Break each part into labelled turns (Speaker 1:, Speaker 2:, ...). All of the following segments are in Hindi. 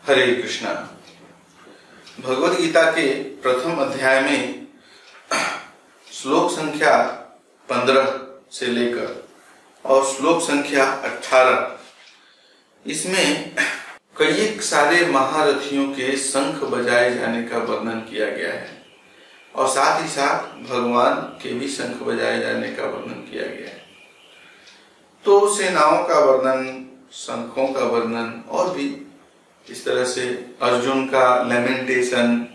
Speaker 1: हरे कृष्णा। भगवद गीता के प्रथम अध्याय में श्लोक संख्या 15 से लेकर और श्लोक संख्या 18 इसमें कई सारे महारथियों के शंख बजाए जाने का वर्णन किया गया है और साथ ही साथ भगवान के भी शंख बजाए जाने का वर्णन किया गया है। तो सेनाओं का वर्णन, शंखों का वर्णन और भी इस तरह से अर्जुन का लेमेंटेशन।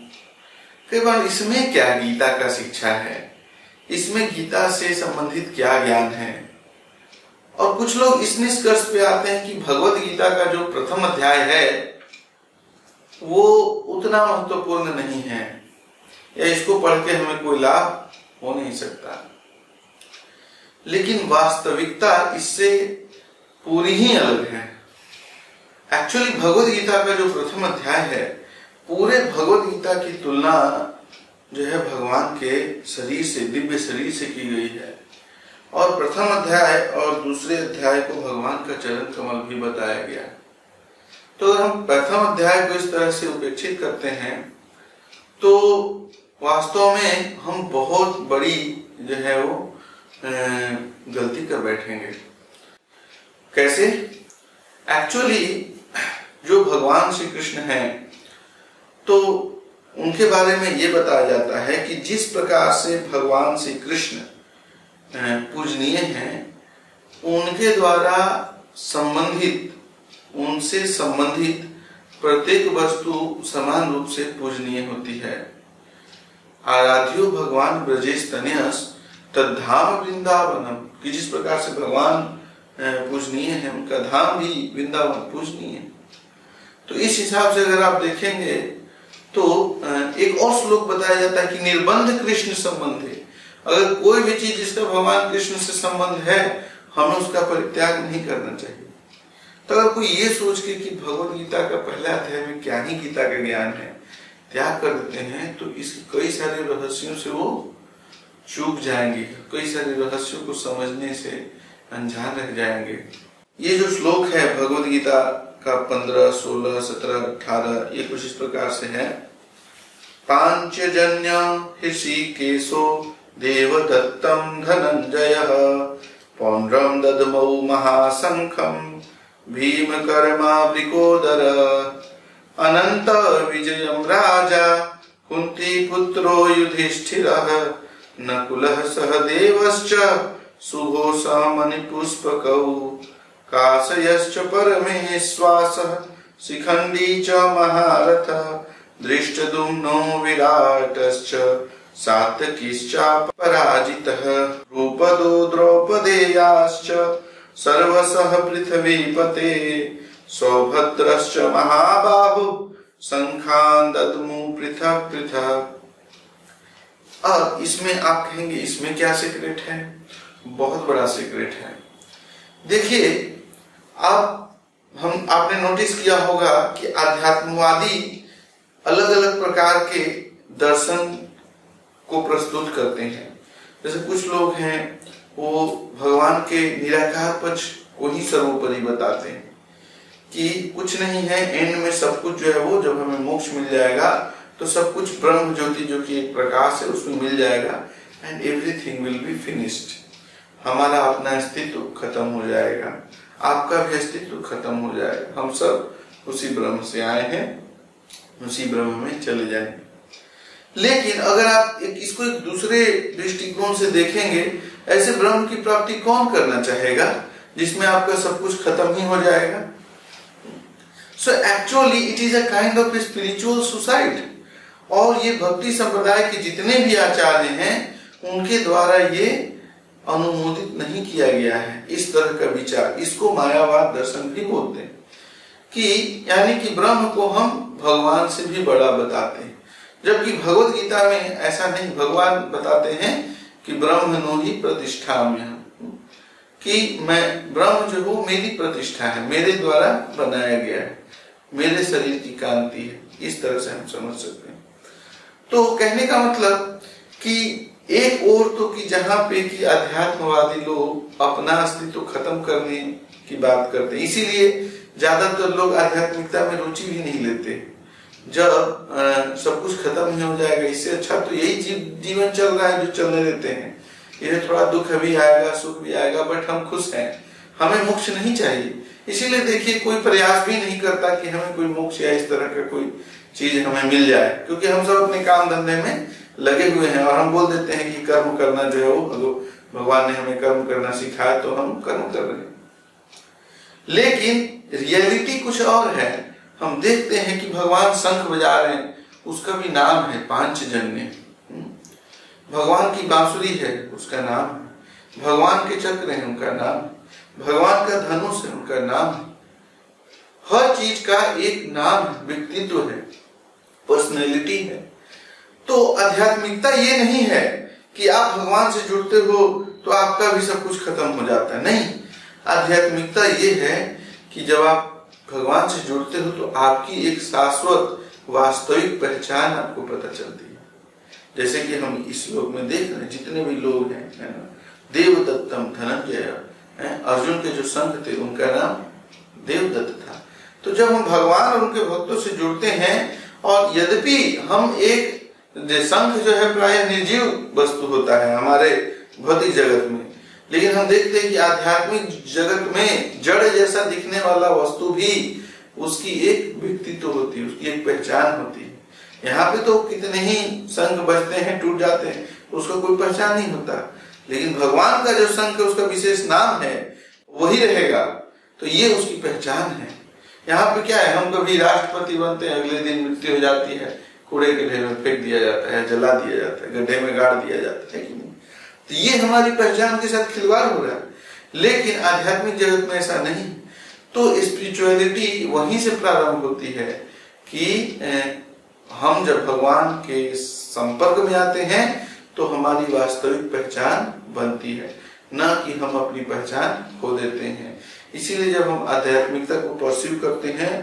Speaker 1: कई बार इसमें क्या गीता का शिक्षा है, इसमें गीता से संबंधित क्या ज्ञान है, और कुछ लोग इस निष्कर्ष पे आते हैं कि भगवद गीता का जो प्रथम अध्याय है वो उतना महत्वपूर्ण नहीं है या इसको पढ़ के हमें कोई लाभ हो नहीं सकता। लेकिन वास्तविकता इससे पूरी ही अलग है। एक्चुअली भगवद गीता का जो प्रथम अध्याय है, पूरे भगवद गीता की तुलना जो है भगवान के शरीर से, दिव्य शरीर से की गई है। और प्रथम अध्याय और दूसरे अध्याय को भगवान का चरण कमल भी बताया गया। तो अगर हम प्रथम अध्याय को इस तरह से उपेक्षित करते हैं तो वास्तव में हम बहुत बड़ी जो है वो गलती कर बैठेंगे। कैसे? एक्चुअली जो भगवान श्री कृष्ण हैं तो उनके बारे में ये बताया जाता है कि जिस प्रकार से भगवान श्री कृष्ण पूजनीय हैं, उनके द्वारा संबंधित, उनसे संबंधित प्रत्येक वस्तु समान रूप से पूजनीय होती है। आराध्यो भगवान ब्रजेश तनयस तद्धाम वृंदावनम, कि जिस प्रकार से भगवान पूजनीय है, उनका धाम भी वृंदावन पूजनीय है। तो इस हिसाब से अगर आप देखेंगे तो एक और श्लोक बताया जाता है कि निर्बंध कृष्ण संबंध है। अगर कोई भी चीज जिसका भगवान कृष्ण से संबंध है, हमें उसका परित्याग नहीं करना चाहिए। तो अगर कोई ये सोच के कि भगवद गीता का पहला अध्याय में क्या ही गीता का ज्ञान है, त्याग कर देते हैं, तो इसके कई सारे रहस्यों से वो चूक जाएंगे, कई सारे रहस्यों को समझने से अनजान रह जाएंगे। ये जो श्लोक है भगवद गीता का 15, 16, 17, 18 ये कुछ इस प्रकार से है। पांचजन्य ऋषिकेशो देवदत्तं धनंजयः पौंड्रं ददमौ महाशंखं भीमकर्मावृकोदर अनंत विजयं राजा कुंती पुत्रो युधिष्ठिरः नकुलः सहदेवश्च सुघोषमणिपुष्पकौ काशयश्च परमेश्वासः शिखंडी च महारथः दृष्टद्युम्नो विराटश्च सात्यकिश्चापराजितः द्रुपदो द्रौपदेयाश्च सर्वशः पृथ्वीपते सौभद्रश्च महाबाहु शंखान् दद्मु पृथक् पृथक्। अब इसमें आप कहेंगे इसमें क्या सीक्रेट है? बहुत बड़ा सीक्रेट है। देखिए, आपने नोटिस किया होगा कि आध्यात्मवादी अलग अलग प्रकार के दर्शन को प्रस्तुत करते हैं। जैसे कुछ लोग हैं वो भगवान के निराकार पक्ष को ही सर्वोपरि बताते हैं कि कुछ नहीं है, एंड में सब कुछ जो है वो, जब हमें मोक्ष मिल जाएगा तो सब कुछ ब्रह्म ज्योति जो कि एक प्रकाश है उसमें मिल जाएगा and everything will be finished. हमारा अपना अस्तित्व खत्म हो जाएगा, आपका भी अस्तित्व खत्म हो जाएगा, हम सब उसी ब्रह्म से आए हैं, उसी ब्रह्म में चले जाएंगे। लेकिन अगर आप इसको एक दूसरे दृष्टिकोण से देखेंगे, ऐसे ब्रह्म की प्राप्ति कौन करना चाहेगा जिसमें आपका सब कुछ खत्म ही हो जाएगा? So actually it is a kind of spiritual suicide. और ये भक्ति संप्रदाय के जितने भी आचार्य हैं उनके द्वारा ये अनुमोदित नहीं किया गया है इस तरह का विचार। इसको मायावाद दर्शन भी बोलते हैं कि यानी कि ब्रह्म को हम भगवान से भी बड़ा बताते हैं, जबकि भगवद गीता में ऐसा नहीं। भगवान बताते हैं कि ब्रह्म नो ही प्रतिष्ठा में, कि मैं ब्रह्म जो हूँ मेरी प्रतिष्ठा है, मेरे द्वारा बनाया गया है, मेरे शरीर की कांति है। इस तरह से हम समझ सकते हैं। तो कहने का मतलब कि एक और तो कि जहां पे कि अध्यात्मवादी लोग अपना अस्तित्व खत्म करने की बात करते हैं, इसीलिए ज्यादातर लोग आध्यात्मिकता में रुचि भी नहीं लेते। जब सब कुछ खत्म ही हो जाएगा, इससे अच्छा तो यही जीवन चल रहा है जो चलने देते हैं। ये थोड़ा दुख भी आएगा, सुख भी आएगा, बट हम खुश हैं, हमें मोक्ष नहीं चाहिए। इसीलिए देखिए कोई प्रयास भी नहीं करता कि हमें कोई मोक्ष या इस तरह का कोई चीज हमें मिल जाए, क्योंकि हम सब अपने काम धंधे में लगे हुए हैं और हम बोल देते हैं कि कर्म करना जो है वो भगवान ने हमें कर्म करना सिखाया तो हम कर्म कर रहे हैं। लेकिन रियलिटी कुछ और है। हम देखते हैं कि भगवान शंख बजा रहे हैं, उसका भी नाम है पांचजन्य। भगवान की बांसुरी है, उसका नाम है। भगवान के चक्र हैं, उनका नाम है। भगवान का धनुष है, उनका नाम है। हर चीज का एक नाम है, व्यक्तित्व है, पर्सनैलिटी है। तो आध्यात्मिकता ये नहीं है कि आप भगवान से जुड़ते हो तो आपका भी सब कुछ खत्म हो जाता है, नहीं। आध्यात्मिकता ये है कि जब आप भगवान से जुड़ते हो तो आपकी एक शाश्वत वास्तविक पहचान आपको पता चलती है। जैसे कि हम इस श्लोक में देख रहे हैं, जितने भी लोग हैं, है ना, देवदत्तम धनंजय, अर्जुन के जो संघ थे उनका नाम देवदत्त था। तो जब हम भगवान और उनके भक्तों से जुड़ते हैं, और यद्यपि हम एक शंख जो है प्राय निर्जीव वस्तु होता है हमारे भौतिक जगत में, लेकिन हम देखते हैं कि आध्यात्मिक जगत में जड़ जैसा दिखने वाला वस्तु भी उसकी एक व्यक्तित्व होती है, उसकी एक पहचान होती है। यहाँ पे तो कितने ही शंख बजते हैं, टूट जाते हैं, उसका कोई पहचान नहीं होता, लेकिन भगवान का जो शंख है उसका विशेष नाम है, वही रहेगा। तो ये उसकी पहचान है। यहाँ पे क्या है, हम कभी राष्ट्रपति बनते हैं, अगले दिन मृत्यु हो जाती है, कूड़े के ढेर में फेंक दिया जाता है, जला दिया जाता है, गड्ढे में गाड़ दिया जाता है कि नहीं। तो ये हमारी पहचान के साथ खिलवाड़ हो रहा है। लेकिन आध्यात्मिक जगत में ऐसा नहीं। तो स्पिरिचुअलिटी वहीं से प्रारंभ होती है कि हम जब भगवान के संपर्क में आते हैं तो हमारी वास्तविक पहचान बनती है, न कि हम अपनी पहचान खो देते हैं। इसीलिए जब हम आध्यात्मिकता को परस्यू करते हैं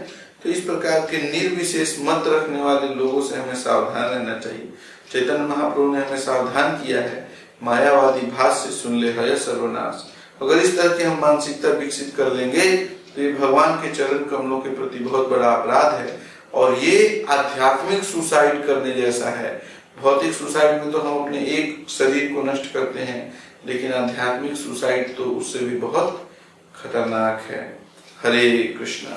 Speaker 1: तो इस प्रकार के निर्विशेष मत रखने वाले लोगों से हमें सावधान रहना चाहिए। चैतन्य महाप्रभु ने हमें सावधान किया है, मायावादी भाष्य सुन ले है सर्वनाश। अगर इस तरह की हम मानसिकता विकसित कर लेंगे तो ये भगवान के चरण कमलों के प्रति बहुत बड़ा अपराध है, और ये आध्यात्मिक सुसाइड करने जैसा है। भौतिक सुसाइड में तो हम अपने एक शरीर को नष्ट करते हैं, लेकिन आध्यात्मिक सुसाइड तो उससे भी बहुत खतरनाक है। हरे कृष्णा।